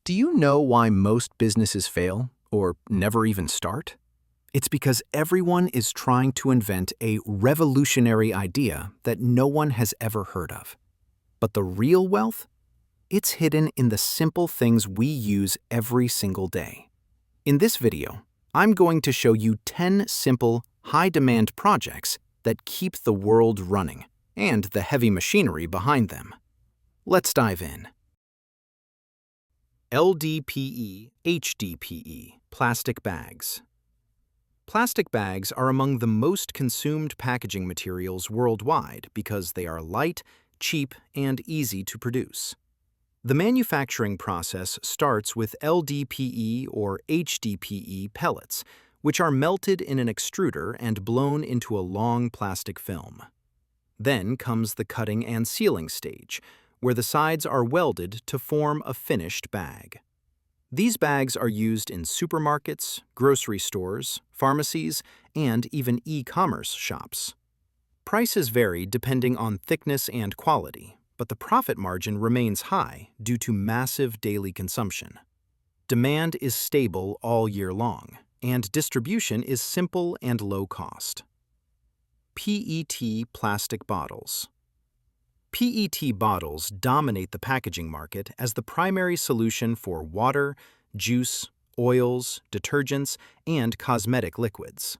Do you know why most businesses fail or never even start? It's because everyone is trying to invent a revolutionary idea that no one has ever heard of. But the real wealth? It's hidden in the simple things we use every single day. In this video, I'm going to show you 10 simple, high-demand projects that keep the world running and the heavy machinery behind them. Let's dive in. LDPE, HDPE, plastic bags. Plastic bags are among the most consumed packaging materials worldwide because they are light, cheap, and easy to produce. The manufacturing process starts with LDPE or HDPE pellets, which are melted in an extruder and blown into a long plastic film. Then comes the cutting and sealing stage, where the sides are welded to form a finished bag. These bags are used in supermarkets, grocery stores, pharmacies, and even e-commerce shops. Prices vary depending on thickness and quality, but the profit margin remains high due to massive daily consumption. Demand is stable all year long, and distribution is simple and low cost. PET plastic bottles. PET bottles dominate the packaging market as the primary solution for water, juice, oils, detergents, and cosmetic liquids.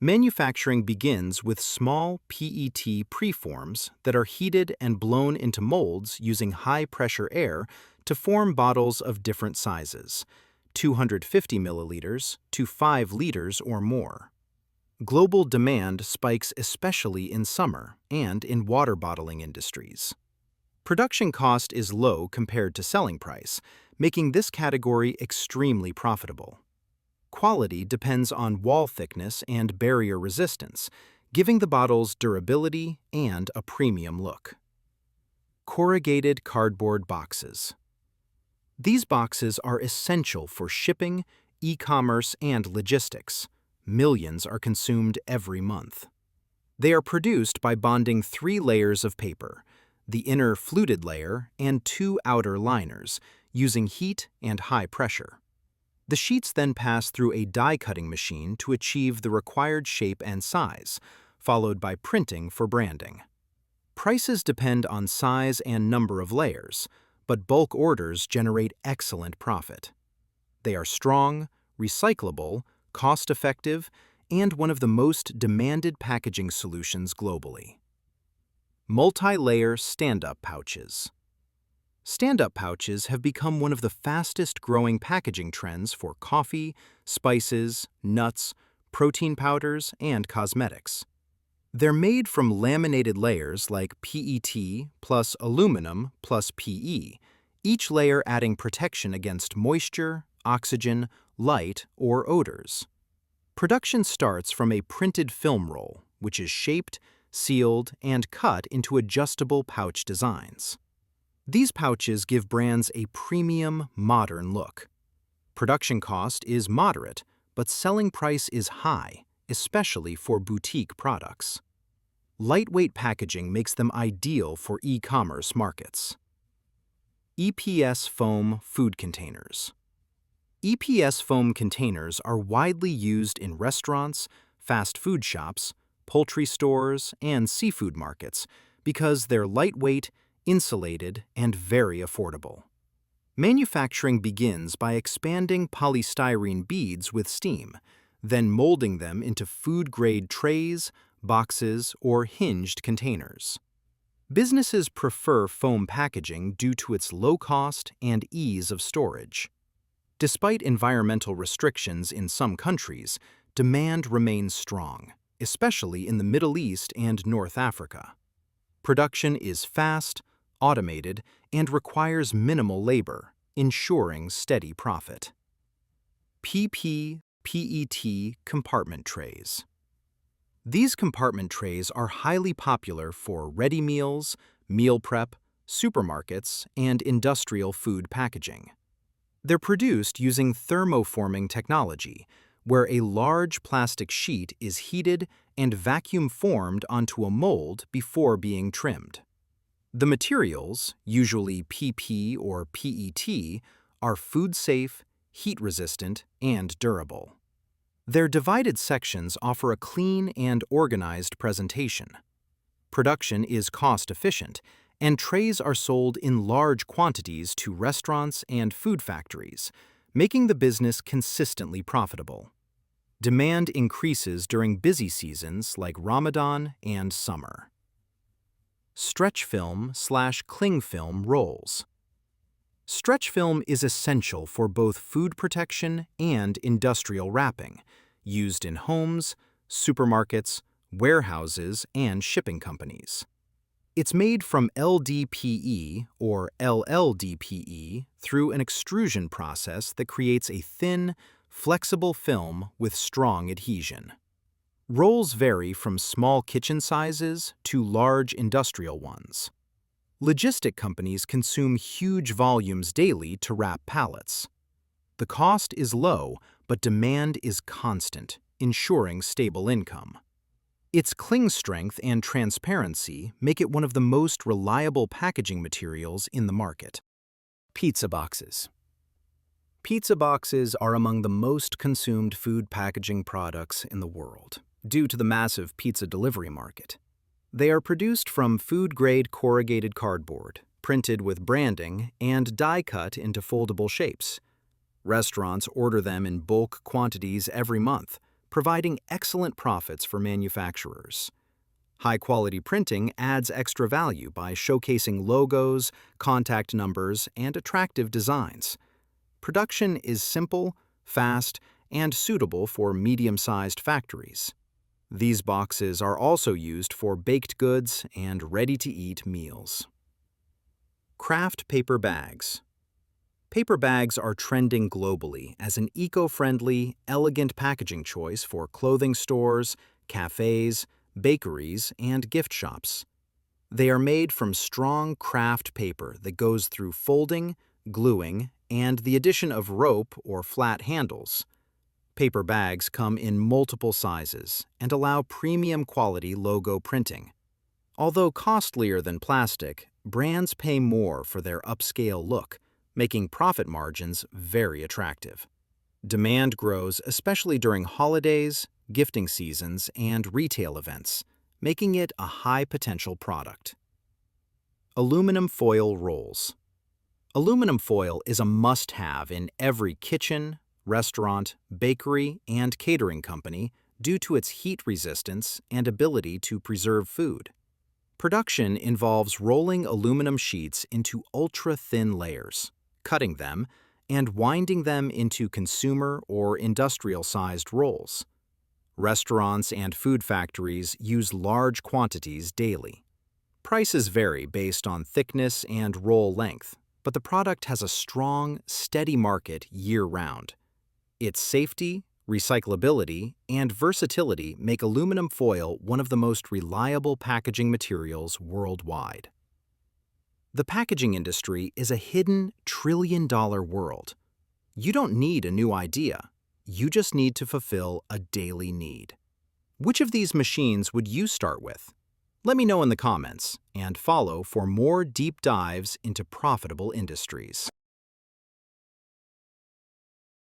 Manufacturing begins with small PET preforms that are heated and blown into molds using high-pressure air to form bottles of different sizes, 250 milliliters to 5 liters or more. Global demand spikes especially in summer and in water bottling industries. Production cost is low compared to selling price, making this category extremely profitable. Quality depends on wall thickness and barrier resistance, giving the bottles durability and a premium look. Corrugated cardboard boxes. These boxes are essential for shipping, e-commerce, and logistics. Millions are consumed every month. They are produced by bonding 3 layers of paper, the inner fluted layer and 2 outer liners, using heat and high pressure. The sheets then pass through a die-cutting machine to achieve the required shape and size, followed by printing for branding. Prices depend on size and number of layers, but bulk orders generate excellent profit. They are strong, recyclable, cost-effective, and one of the most demanded packaging solutions globally. Multi-layer stand-up pouches. Stand-up pouches have become one of the fastest-growing packaging trends for coffee, spices, nuts, protein powders, and cosmetics. They're made from laminated layers like PET plus aluminum plus PE, each layer adding protection against moisture, oxygen, light, or odors. Production starts from a printed film roll, which is shaped, sealed, and cut into adjustable pouch designs. These pouches give brands a premium, modern look. Production cost is moderate, but selling price is high, especially for boutique products. Lightweight packaging makes them ideal for e-commerce markets. EPS foam food containers. EPS foam containers are widely used in restaurants, fast food shops, poultry stores, and seafood markets because they're lightweight, insulated, and very affordable. Manufacturing begins by expanding polystyrene beads with steam, then molding them into food-grade trays, boxes, or hinged containers. Businesses prefer foam packaging due to its low cost and ease of storage. Despite environmental restrictions in some countries, demand remains strong, especially in the Middle East and North Africa. Production is fast, automated, and requires minimal labor, ensuring steady profit. PP PET compartment trays. These compartment trays are highly popular for ready meals, meal prep, supermarkets, and industrial food packaging. They're produced using thermoforming technology, where a large plastic sheet is heated and vacuum formed onto a mold before being trimmed. The materials, usually PP or PET, are food-safe, heat-resistant, and durable. Their divided sections offer a clean and organized presentation. Production is cost-efficient, and trays are sold in large quantities to restaurants and food factories, making the business consistently profitable. Demand increases during busy seasons like Ramadan and summer. Stretch film/cling film rolls. Stretch film is essential for both food protection and industrial wrapping, used in homes, supermarkets, warehouses, and shipping companies. It's made from LDPE or LLDPE through an extrusion process that creates a thin, flexible film with strong adhesion. Rolls vary from small kitchen sizes to large industrial ones. Logistic companies consume huge volumes daily to wrap pallets. The cost is low, but demand is constant, ensuring stable income. Its cling strength and transparency make it one of the most reliable packaging materials in the market. Pizza boxes. Pizza boxes are among the most consumed food packaging products in the world, due to the massive pizza delivery market. They are produced from food-grade corrugated cardboard, printed with branding, and die-cut into foldable shapes. Restaurants order them in bulk quantities every month, providing excellent profits for manufacturers. High-quality printing adds extra value by showcasing logos, contact numbers, and attractive designs. Production is simple, fast, and suitable for medium-sized factories. These boxes are also used for baked goods and ready-to-eat meals. Craft paper bags. Paper bags are trending globally as an eco-friendly, elegant packaging choice for clothing stores, cafes, bakeries, and gift shops. They are made from strong craft paper that goes through folding, gluing, and the addition of rope or flat handles. Paper bags come in multiple sizes and allow premium quality logo printing. Although costlier than plastic, brands pay more for their upscale look, making profit margins very attractive. Demand grows especially during holidays, gifting seasons, and retail events, making it a high-potential product. Aluminum foil rolls. Aluminum foil is a must-have in every kitchen, restaurant, bakery, and catering company due to its heat resistance and ability to preserve food. Production involves rolling aluminum sheets into ultra-thin layers, cutting them, and winding them into consumer or industrial-sized rolls. Restaurants and food factories use large quantities daily. Prices vary based on thickness and roll length, but the product has a strong, steady market year-round. Its safety, recyclability, and versatility make aluminum foil one of the most reliable packaging materials worldwide. The packaging industry is a hidden trillion-dollar world. You don't need a new idea. You just need to fulfill a daily need. Which of these machines would you start with? Let me know in the comments and follow for more deep dives into profitable industries.